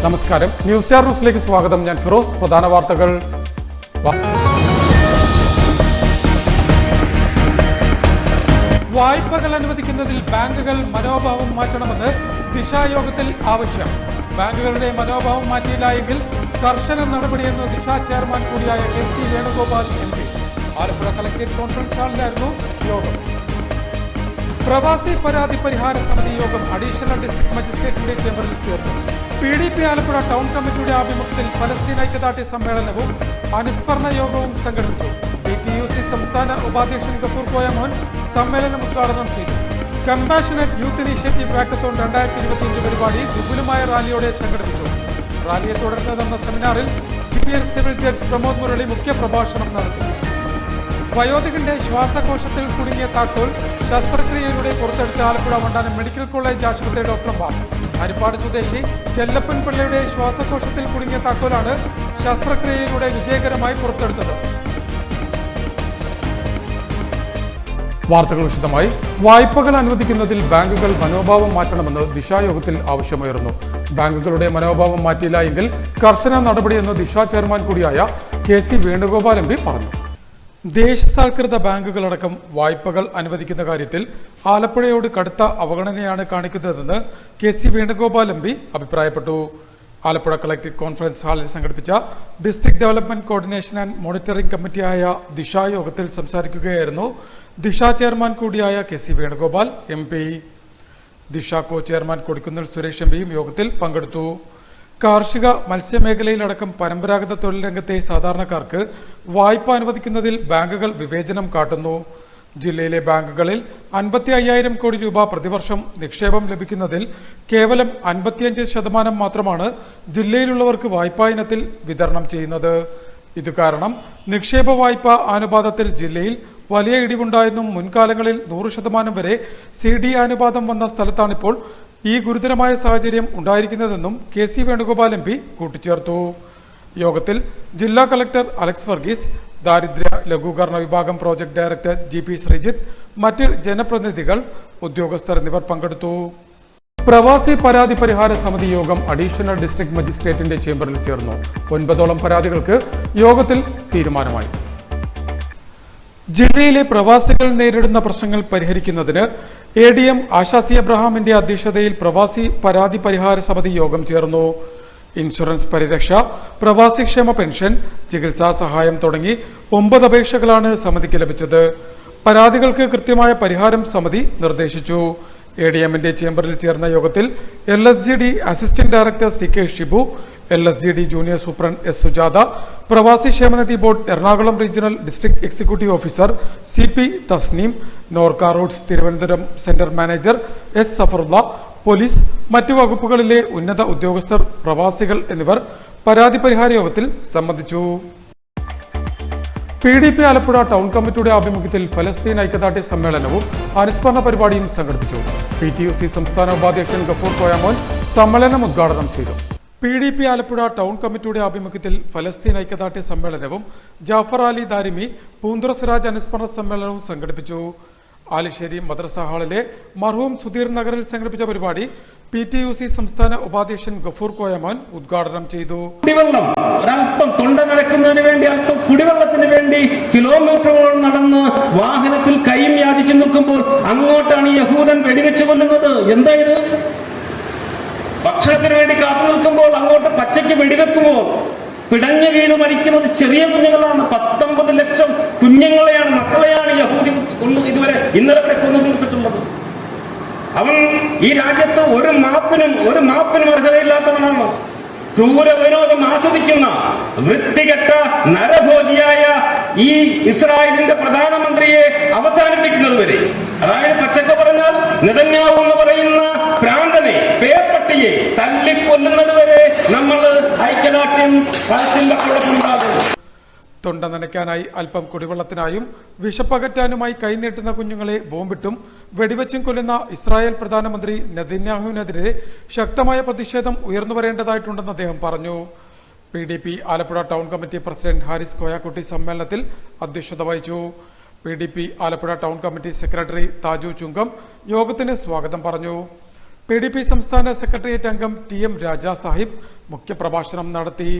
നമസ്കാരം, news star ന്യൂസിലേക്ക് സ്വാഗതം. ഞാൻ ഫിറോസ്. പ്രധാന വാർത്തകൾ. വായ്പകൾ അനുവദിക്കുന്നതിൽ ബാങ്കുകൾ മനോഭാവം മാറ്റണമെന്ന് ദിശായോഗത്തിൽ ആവശ്യം. ബാങ്കുകളുടെ മനോഭാവം മാറ്റിയില്ല എങ്കിൽ കർശന നടപടിയെന്ന് ദിശ ചെയർമാൻ കൂടിയായ KC Venugopal MP. Alappuzha collectorate conference ഹാളിലായിരുന്നു യോഗം. പ്രവാസി പരാതി പരിഹാര സമിതി യോഗം അഡീഷണൽ ഡിസ്ട്രിക്ട് മജിസ്ട്രേറ്റിന്റെ ചേംബറിൽ ചേർന്നു. PDP ആലപ്പുഴ ടൗൺ കമ്മിറ്റിയുടെ ആഭിമുഖ്യത്തിൽ ഫലസ്തീൻ ഐക്യദാർഢ്യ സമ്മേളനവും അനുസ്മരണ യോഗവും സംഘടിപ്പിച്ചു. PTUC സംസ്ഥാന ഉപാധ്യക്ഷൻ ഗഫൂർ കോയമോൻ സമ്മേളനം ഉദ്ഘാടനം ചെയ്തു. കമ്പാഷനറ്റ് യൂത്ത് ഇനീഷ്യേറ്റീവ് വാക്കത്തോൺ 2025 പരിപാടി വിപുലമായ റാലിയോടെ സംഘടിപ്പിച്ചു. റാലിയെ തുടർന്ന് നടന്ന സെമിനാറിൽ senior civil judge Pramod Murali മുഖ്യപ്രഭാഷണം നടത്തി. വയോധികന്റെ ശ്വാസകോശത്തിൽ കുടുങ്ങിയ താക്കോൽ ശസ്ത്രക്രിയയിലൂടെ പുറത്തെടുത്ത ആലപ്പുഴ വണ്ടാനം മെഡിക്കൽ കോളേജ് ആശുപത്രി ഡോക്ടർമാർ. ഹരിപ്പാട് സ്വദേശി ചെല്ലപ്പൻ പിള്ളയുടെ ശ്വാസകോശത്തിൽ കുടുങ്ങിയ താക്കോലാണ് ശസ്ത്രക്രിയയിലൂടെ വിജയകരമായി പുറത്തെടുത്തത്. വാർത്തകൾ വിശദമായി. വായ്പകൾ അനുവദിക്കുന്നതിൽ ബാങ്കുകൾ മനോഭാവം മാറ്റണമെന്ന് ദിശായോഗത്തിൽ ആവശ്യമുയർന്നു. ബാങ്കുകളുടെ മനോഭാവം മാറ്റിയില്ല എങ്കിൽ കർശന നടപടിയെന്ന് ദിശ ചെയർമാൻ കൂടിയായ KC വേണുഗോപാൽ MP പറഞ്ഞു. ദേശസാൽകൃത ബാങ്കുകളടക്കം വായ്പകൾ അനുവദിക്കുന്ന കാര്യത്തിൽ ആലപ്പുഴയോട് കടുത്ത അവഗണനയാണ് കാണിക്കുന്നതെന്ന് KC വേണുഗോപാൽ MP അഭിപ്രായപ്പെട്ടു. ആലപ്പുഴ കളക്ടറേറ്റ് കോൺഫറൻസ് ഹാളിൽ സംഘടിപ്പിച്ച district development coordination and monitoring കമ്മിറ്റിയായ ദിശ യോഗത്തിൽ സംസാരിക്കുകയായിരുന്നു ദിശ ചെയർമാൻ കൂടിയായ KC വേണുഗോപാൽ MP. ദിശ കോ ചെയർമാൻ കൊടിക്കുന്നിൽ സുരേഷ് MPയും യോഗത്തിൽ പങ്കെടുത്തു. കാർഷിക മത്സ്യമേഖലയിലടക്കം പരമ്പരാഗത തൊഴിൽ രംഗത്തെ സാധാരണക്കാർക്ക് വായ്പ അനുവദിക്കുന്നതിൽ ബാങ്കുകൾ വിവേചനം കാട്ടുന്നു. ജില്ലയിലെ ബാങ്കുകളിൽ 55,000 കോടി രൂപ പ്രതിവർഷം നിക്ഷേപം ലഭിക്കുന്നതിൽ കേവലം 55% മാത്രമാണ് ജില്ലയിലുള്ളവർക്ക് വായ്പാ ഇനത്തിൽ വിതരണം ചെയ്യുന്നത്. ഇത് കാരണം നിക്ഷേപ വായ്പ അനുപാതത്തിൽ ജില്ലയിൽ വലിയ ഇടിവുണ്ടായെന്നും മുൻകാലങ്ങളിൽ 100% വരെ CD അനുപാതം വന്ന സ്ഥലത്താണിപ്പോൾ ഈ ഗുരുതരമായ സാഹചര്യം ഉണ്ടായിരിക്കുന്നതെന്നും KC വേണുഗോപാൽ MP കൂട്ടിച്ചേർത്തു. യോഗത്തിൽ ജില്ലാ കളക്ടർ അലക്സ് വർഗീസ്, ദാരിദ്ര്യ ലഘൂകരണ വിഭാഗം പ്രോജക്ട് ഡയറക്ടർ GP ശ്രീജിത്ത്, മറ്റ് ജനപ്രതിനിധികൾ, ഉദ്യോഗസ്ഥർ എന്നിവർ പങ്കെടുത്തു. പ്രവാസി പരാതി പരിഹാര സമിതി യോഗം അഡീഷണൽ ഡിസ്ട്രിക്ട് മജിസ്ട്രേറ്റിന്റെ ചേംബറിൽ ചേർന്നു. 9ഓളം പരാതികൾക്ക് യോഗത്തിൽ തീരുമാനമായി. ജില്ലയിലെ പ്രവാസികൾ നേരിടുന്ന പ്രശ്നങ്ങൾ പരിഹരിക്കുന്നതിന് ADM ആശാ C അബ്രഹാമിന്റെ അധ്യക്ഷതയിൽ പ്രവാസി പരാതി പരിഹാര സമിതി യോഗം ചേർന്നു. ഇൻഷുറൻസ് പരിരക്ഷ, പ്രവാസി ക്ഷേമ പെൻഷൻ, ചികിത്സാ സഹായം തുടങ്ങി 9 അപേക്ഷകളാണ് സമിതിക്ക് ലഭിച്ചത്. പരാതികൾക്ക് കൃത്യമായ പരിഹാരം സമിതി നിർദ്ദേശിച്ചു. ADMന്റെ ചേംബറിൽ ചേർന്ന യോഗത്തിൽ LSGD assistant director CK Shibu, LSGD junior superintendent S Sujatha, പ്രവാസി ക്ഷേമനിധി board Ernakulam regional district executive officer CP Tasneem, Norka Roots Thiruvananthapuram centre manager S Safarulla, police, മറ്റു വകുപ്പുകളിലെ ഉന്നത ഉദ്യോഗസ്ഥർ, പ്രവാസികൾ എന്നിവർ പരാതി പരിഹാര യോഗത്തിൽ സംബന്ധിച്ചു. PDP ആലപ്പുഴ ടൗൺ കമ്മിറ്റിയുടെ ആഭിമുഖ്യത്തിൽ ഫലസ്തീൻ ഐക്യദാർഢ്യ സമ്മേളനവും അനുസ്മരണ പരിപാടിയും സംഘടിപ്പിച്ചു. PTUC സംസ്ഥാന ഉപാധ്യക്ഷൻ ഗഫൂർ കോയമോൻ സമ്മേളനം ഉദ്ഘാടനം ചെയ്തു. PDP ആലപ്പുഴ ടൗൺ കമ്മിറ്റിയുടെ ആഭിമുഖ്യത്തിൽ ഫലസ്തീൻ ഐക്യദാർഢ്യ സമ്മേളനവും ജാഫർ അലി ദാരിമി പൂന്തുറ സിറാജ് അനുസ്മരണ സമ്മേളനവും സംഘടിപ്പിച്ചു. ആലിശ്ശേരി മദ്രസ ഹാളിലെ മർഹൂം സുധീർ നഗറിൽ സംഘടിപ്പിച്ച പരിപാടി PTUC സംസ്ഥാന ഉപാധ്യക്ഷൻ ഗഫൂർ കോയമോൻ ഉദ്ഘാടനം ചെയ്തു. കുടിവെള്ളം ഒരല്പം തൊണ്ട നിറയ്ക്കുന്നതിന് വേണ്ടി, അല്പം കുടിവെള്ളത്തിന് വേണ്ടി കിലോമീറ്ററുകൾ നടന്ന് വാഹനത്തിൽ കൈയും യാചിച്ചു നിൽക്കുമ്പോൾ അങ്ങോട്ടാണ് ഈ യഹൂദൻ വെടിവെച്ച് കൊല്ലുന്നത്. എന്താ ഇത്? ഭക്ഷണത്തിന് വേണ്ടി കാത്തു നിൽക്കുമ്പോൾ അങ്ങോട്ട് പച്ചയ്ക്ക് വെടിവെക്കുമ്പോൾ പിടഞ്ഞു വീണ് മരിക്കുന്നത് ചെറിയ കുഞ്ഞുങ്ങളാണ്. 19 ലക്ഷം കുഞ്ഞുങ്ങളെയാണ്, മക്കളെയാണ് യഹൂദി ഇതുവരെ ഇന്നലെ വരെ കൊന്നു തീർത്തിട്ടുള്ളത്. അവൻ ഈ രാജ്യത്ത് ഒരു മാപ്പിനും അർഹതയില്ലാത്തവനാണ്. ക്രൂര വിനോദം ആസ്വദിക്കുന്ന വൃത്തികെട്ട നരഭോജിയായ ഈ ഇസ്രായേലിന്റെ പ്രധാനമന്ത്രിയെ അവസാനിപ്പിക്കുന്നത് വരെ, അതായത് പച്ചക്ക് പറഞ്ഞാൽ നെതന്യാഹു എന്ന് പറയുന്ന പ്രാന്തനെ, പേപ്പട്ടിയെ തല്ലിക്കൊല്ലുന്നത് വരെ നമ്മൾ ഐക്യദാർഢ്യം ഫലസ്തീൻ മക്കളോടൊപ്പമുണ്ടാകും. തൊണ്ട നനയ്ക്കാനായി അല്പം കുടിവെള്ളത്തിനായും വിശപ്പകറ്റാനുമായി കൈനീട്ടുന്ന കുഞ്ഞുങ്ങളെ ബോംബിട്ടും വെടിവെച്ചും കൊല്ലുന്ന ഇസ്രായേൽ പ്രധാനമന്ത്രി നെതന്യാഹുവിനെതിരെ ശക്തമായ പ്രതിഷേധം ഉയർന്നു വരേണ്ടതായിട്ടുണ്ടെന്ന് അദ്ദേഹം പറഞ്ഞു. PDP Alappuzha town committee president Haris Koyakkutty സമ്മേളനത്തിൽ അധ്യക്ഷത വഹിച്ചു. PDP Alappuzha town committee secretary Thaju Chungam യോഗത്തിന് സ്വാഗതം പറഞ്ഞു. PDP സംസ്ഥാന സെക്രട്ടേറിയറ്റ് അംഗം TM രാജാ സാഹിബ് മുഖ്യപ്രഭാഷണം നടത്തി.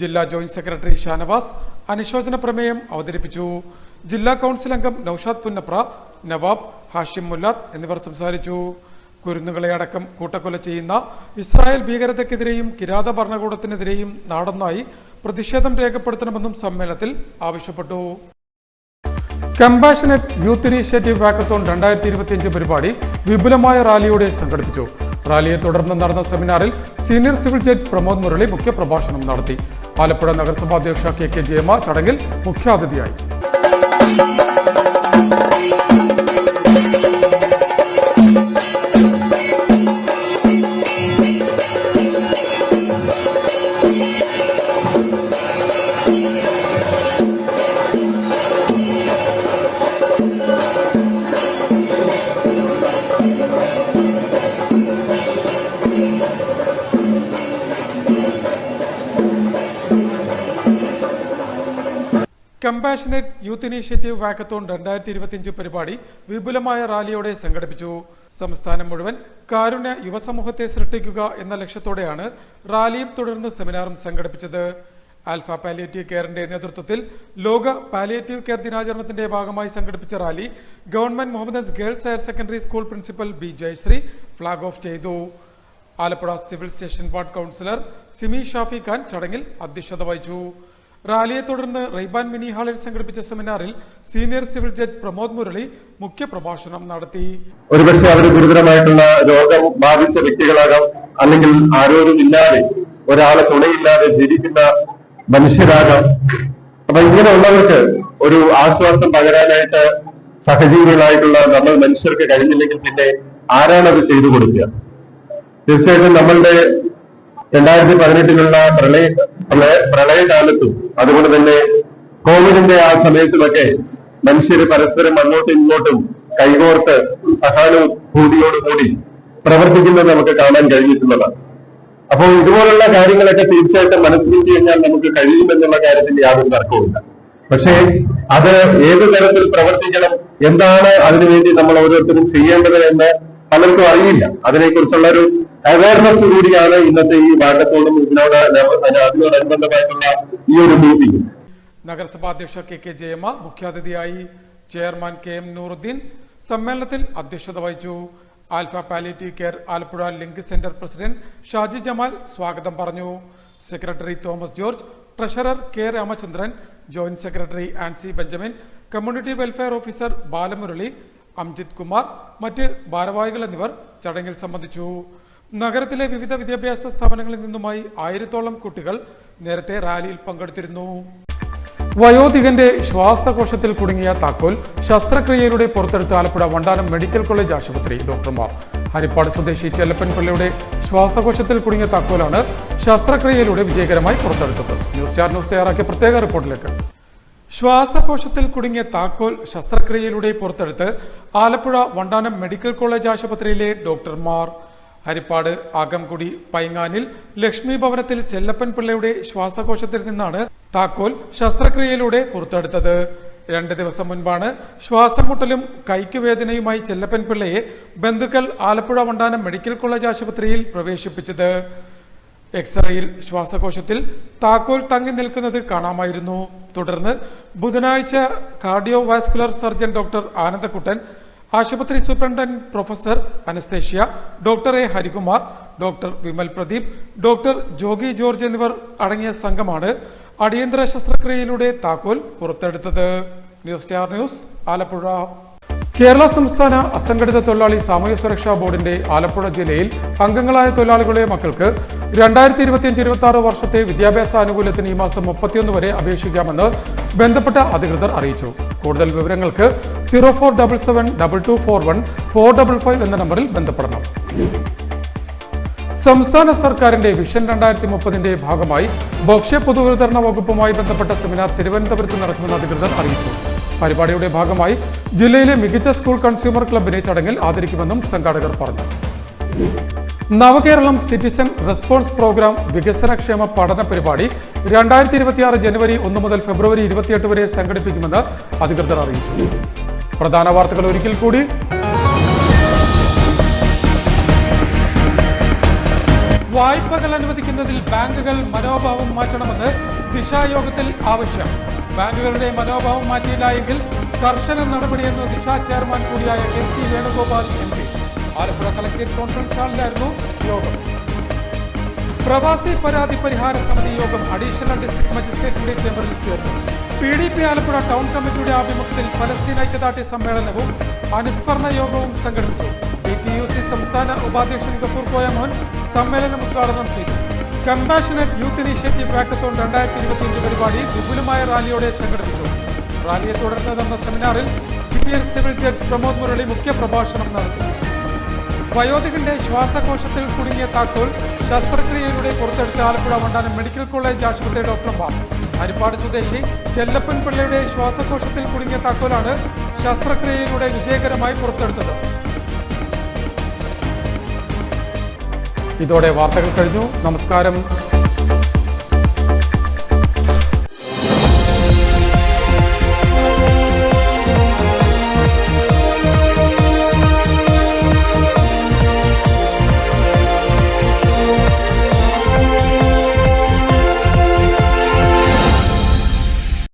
ജില്ലാ ജോയിന്റ് സെക്രട്ടറി ഷാനവാസ് അനുശോചന പ്രമേയം അവതരിപ്പിച്ചു. ജില്ലാ കൗൺസിൽ അംഗം നൌഷാദ് പുന്നപ്ര, നവാബ്, ഹാഷിം മുല്ലാത്ത് എന്നിവർ സംസാരിച്ചു. കുരുന്നുകളെ അടക്കം കൂട്ടക്കൊല ചെയ്യുന്ന ഇസ്രായേൽ ഭീകരതയ്ക്കെതിരെയും കിരാത ഭരണകൂടത്തിനെതിരെയും നാടൊന്നായി പ്രതിഷേധം രേഖപ്പെടുത്തണമെന്നും സമ്മേളനത്തിൽ ആവശ്യപ്പെട്ടു. കമ്പാഷനറ്റ് യൂത്ത് ഇനീഷ്യേറ്റീവ് വാക്കത്തോൺ 2025 പരിപാടി വിപുലമായ റാലിയോടെ സംഘടിപ്പിച്ചു. റാലിയെ തുടർന്ന് നടന്ന സെമിനാറിൽ senior civil judge Pramod Murali മുഖ്യപ്രഭാഷണം നടത്തി. ആലപ്പുഴ നഗരസഭാ അധ്യക്ഷ KK ജയമ്മ ചടങ്ങിൽ മുഖ്യാതിഥിയായി. കമ്പാഷനറ്റ് യൂത്ത് ഇനീഷ്യേറ്റീവ് വാക്കത്തോൺ 2025 പരിപാടി വിപുലമായ റാലിയോടെ സംഘടിപ്പിച്ചു. സംസ്ഥാനം മുഴുവൻ കാരുണ്യ യുവസമൂഹത്തെ സൃഷ്ടിക്കുക എന്ന ലക്ഷ്യത്തോടെയാണ് റാലിയും തുടർന്ന് സെമിനാറും സംഘടിപ്പിച്ചത്. ആൽഫ പാലിയേറ്റീവ് കെയറിന്റെ നേതൃത്വത്തിൽ ലോക പാലിയേറ്റീവ് കെയർ ദിനാചരണത്തിന്റെ ഭാഗമായി സംഘടിപ്പിച്ച rally government Mohammedans girls higher secondary school principal B Jayasree flag off ചെയ്തു. Alappuzha civil station ward councillor Simi Shafi Khan ചടങ്ങിൽ അധ്യക്ഷത വഹിച്ചു. റാലിയെ തുടർന്ന് റൈബാൻ മിനി ഹാളിൽ സംഘടിപ്പിച്ച സെമിനാറിൽ senior civil judge Pramod Murali മുഖ്യപ്രഭാഷണം നടത്തി. ഒരുപക്ഷെ അവർ ഗുരുതരമായിട്ടുള്ള രോഗം ബാധിച്ച വ്യക്തികളാകാം, അല്ലെങ്കിൽ ആരോഗ്യമില്ലാതെ ഒരാളെ തുണയില്ലാതെ ജീവിക്കുന്ന മനുഷ്യരാകാം. അപ്പൊ ഇങ്ങനെയുള്ളവർക്ക് ഒരു ആശ്വാസം പകരാനായിട്ട് സഹജീവികളായിട്ടുള്ള നമ്മൾ മനുഷ്യർക്ക് കഴിഞ്ഞില്ലെങ്കിൽ പിന്നെ ആരാണത് ചെയ്തു കൊടുക്കുക? തീർച്ചയായിട്ടും നമ്മളുടെ 2018 പ്രളയകാലത്തും അതുപോലെ തന്നെ കോവിഡിന്റെ ആ സമയത്തുമൊക്കെ മനുഷ്യര് പരസ്പരം അങ്ങോട്ടും ഇങ്ങോട്ടും കൈകോർത്ത് സഹാനുഭൂതിയോടുകൂടി പ്രവർത്തിക്കുന്നത് നമുക്ക് കാണാൻ കഴിഞ്ഞിട്ടുള്ളതാണ്. അപ്പോൾ ഇതുപോലുള്ള കാര്യങ്ങളൊക്കെ തീർച്ചയായിട്ടും മനസ്സിൽ കഴിഞ്ഞാൽ നമുക്ക് കഴിയുമെന്നുള്ള കാര്യത്തിൽ യാതൊരു തർക്കവുമില്ല. പക്ഷേ അത് ഏതു തരത്തിൽ പ്രവർത്തിക്കണം, എന്താണ് അതിനുവേണ്ടി നമ്മൾ ഓരോരുത്തരും ചെയ്യേണ്ടത് എന്ന് പലർക്കും അറിയില്ല. അതിനെക്കുറിച്ചുള്ള ഒരു അവയർനെസ് കൂടിയാണ് ഇന്നത്തെ ഈ വാക്കത്തോടും അതിനോടനുബന്ധമായിട്ടുള്ള ഈ ഒരു മീറ്റിംഗ്. നഗരസഭാ അധ്യക്ഷ KK ജയമ്മ മുഖ്യാതിഥിയായി. ചെയർമാൻ KM നൂറുദ്ദീൻ സമ്മേളനത്തിൽ അധ്യക്ഷത വഹിച്ചു. Alpha palliative care Alappuzha link centre president Shaji Jamal സ്വാഗതം പറഞ്ഞു. Secretary Thomas George, treasurer K Ramachandran, joint secretary Ancy Benjamin, community welfare officer Balamurali, Amjith Kumar, മറ്റ് ഭാരവാഹികൾ എന്നിവർ ചടങ്ങിൽ സംബന്ധിച്ചു. നഗരത്തിലെ വിവിധ വിദ്യാഭ്യാസ സ്ഥാപനങ്ങളിൽ നിന്നുമായി 1000-ഓളം കുട്ടികൾ നേരത്തെ റാലിയിൽ പങ്കെടുത്തിരുന്നു. വയോധികന്റെ ശ്വാസകോശത്തിൽ കുടുങ്ങിയ താക്കോൽ ശസ്ത്രക്രിയയിലൂടെ പുറത്തെടുത്ത ആലപ്പുഴ വണ്ടാനം മെഡിക്കൽ കോളേജ് ആശുപത്രി ഡോക്ടർമാർ. ഹരിപ്പാട് സ്വദേശി ചെല്ലപ്പൻ പിള്ളയുടെ ശ്വാസകോശത്തിൽ കുടുങ്ങിയ താക്കോലാണ് ശസ്ത്രക്രിയയിലൂടെ വിജയകരമായി പുറത്തെടുത്തത്. ന്യൂസ് ചാനൽ ന്യൂസ് തയ്യാറാക്കിയ പ്രത്യേക റിപ്പോർട്ടിലേക്ക്. ശ്വാസകോശത്തിൽ കുടുങ്ങിയ താക്കോൽ ശസ്ത്രക്രിയയിലൂടെ പുറത്തെടുത്ത് ആലപ്പുഴ വണ്ടാനം മെഡിക്കൽ കോളേജ് ആശുപത്രിയിലെ ഡോക്ടർമാർ. ഹരിപ്പാട് ആഗംകുടി പൈങ്ങാനിൽ ലക്ഷ്മി ഭവനത്തിൽ ചെല്ലപ്പൻ പിള്ളയുടെ ശ്വാസകോശത്തിൽ നിന്നാണ് താക്കോൽ ശസ്ത്രക്രിയയിലൂടെ പുറത്തെടുത്തത്. 2 ദിവസം മുൻപാണ് ശ്വാസം മുട്ടലും കൈക്കുവേദനയുമായി ചെല്ലപ്പൻ പിള്ളയെ ബന്ധുക്കൾ ആലപ്പുഴ വണ്ടാനം മെഡിക്കൽ കോളേജ് ആശുപത്രിയിൽ പ്രവേശിപ്പിച്ചത്. എക്സ്റേയിൽ ശ്വാസകോശത്തിൽ താക്കോൽ തങ്ങി നിൽക്കുന്നത് കാണാമായിരുന്നു. തുടർന്ന് ബുധനാഴ്ച കാർഡിയോവാസ്കുലർ സർജൻ ഡോക്ടർ ആനന്ദക്കുട്ടൻ, ആശുപത്രി superintendent professor anaesthesia, doctor A Harikumar, doctor Vimal Pradeep, doctor Jogi George എന്നിവർ അടങ്ങിയ സംഘമാണ് അടിയന്തര ശസ്ത്രക്രിയയിലൂടെ താക്കോൽ പുറത്തെടുത്തത്. News star news Alappuzha. Kerala സംസ്ഥാന അസംഘടിത തൊഴിലാളി സാമൂഹ്യ സുരക്ഷാ ബോർഡിന്റെ ആലപ്പുഴ ജില്ലയിൽ അംഗങ്ങളായ തൊഴിലാളികളുടെ മക്കൾക്ക് 2025-26 വർഷത്തെ വിദ്യാഭ്യാസ ആനുകൂല്യത്തിന് ഈ മാസം 31 വരെ അപേക്ഷിക്കാമെന്ന് ബന്ധപ്പെട്ട അധികൃതർ അറിയിച്ചു. കൂടുതൽ വിവരങ്ങൾക്ക് 04772241 എന്ന നമ്പറിൽ ബന്ധപ്പെടണം. സംസ്ഥാന സർക്കാരിന്റെ വിഷൻ 2030ന്റെ ഭാഗമായി ഭക്ഷ്യ പൊതുവിതരണ വകുപ്പുമായി ബന്ധപ്പെട്ട സെമിനാർ തിരുവനന്തപുരത്ത് നടക്കുമെന്ന് അധികൃതർ അറിയിച്ചു. പരിപാടിയുടെ ഭാഗമായി ജില്ലയിലെ മികച്ച സ്കൂൾ കൺസ്യൂമർ ക്ലബിനെ ചടങ്ങിൽ ആദരിക്കുമെന്നും സംഘാടകർ പറഞ്ഞു. നവകേരളം സിറ്റിസൺ റെസ്പോൺസ് പ്രോഗ്രാം വികസനക്ഷേമ പഠന പരിപാടി 2026 ജനുവരി 1 മുതൽ ഫെബ്രുവരി 28 വരെ സംഘടിപ്പിക്കുമെന്ന് അധികൃതർ അറിയിച്ചു. പ്രധാന വാർത്തകൾ ഒരിക്കൽ കൂടി. വായ്പകൾ അനുവദിക്കുന്നതിൽ ബാങ്കുകൾ മനോഭാവം മാറ്റണമെന്ന് ദിശായോഗത്തിൽ ആവശ്യം. ബാങ്കുകളുടെ മനോഭാവം മാറ്റിയില്ല എങ്കിൽ കർശന നടപടിയെന്ന് ദിശ ചെയർമാൻ കൂടിയായ KC Venugopal MP. Alappuzha collectorate conference ഹാളിലായിരുന്നു യോഗം. പ്രവാസി പരാതി പരിഹാര സമിതി യോഗം അഡീഷണൽ ഡിസ്ട്രിക്ട് മജിസ്ട്രേറ്റിന്റെ ചേംബറിൽ ചേർന്നു. PDP ആലപ്പുഴ ടൗൺ കമ്മിറ്റിയുടെ ആഭിമുഖ്യത്തിൽ ഫലസ്തീൻ ഐക്യദാർഢ്യ സമ്മേളനവും അനുസ്മരണ യോഗവും സംഘടിപ്പിച്ചു. PTUC സംസ്ഥാന ഉപാധ്യക്ഷൻ ഗഫൂർ കോയമോൻ സമ്മേളനം ഉദ്ഘാടനം ചെയ്തു. കമ്പാഷനറ്റ് യൂത്ത് ഇനീഷ്യേറ്റീവ് വാക്കത്തോൺ 2025 പരിപാടി വിപുലമായ റാലിയോടെ സംഘടിപ്പിച്ചു. റാലിയെ തുടർന്ന് നടന്ന സെമിനാറിൽ senior civil judge Pramod Murali മുഖ്യപ്രഭാഷണം നടത്തി. വയോധികന്റെ ശ്വാസകോശത്തിൽ കുടുങ്ങിയ താക്കോൽ ശസ്ത്രക്രിയയിലൂടെ പുറത്തെടുത്ത ആലപ്പുഴ വണ്ടാനം മെഡിക്കൽ കോളേജ് ആശുപത്രി ഡോക്ടർമാർ. ഹരിപ്പാട് സ്വദേശി ചെല്ലപ്പൻ പിള്ളയുടെ ശ്വാസകോശത്തിൽ കുടുങ്ങിയ താക്കോലാണ് ശസ്ത്രക്രിയയിലൂടെ വിജയകരമായി പുറത്തെടുത്തത്. ഇതോടെ വാർത്തകൾ കഴിഞ്ഞു. നമസ്കാരം.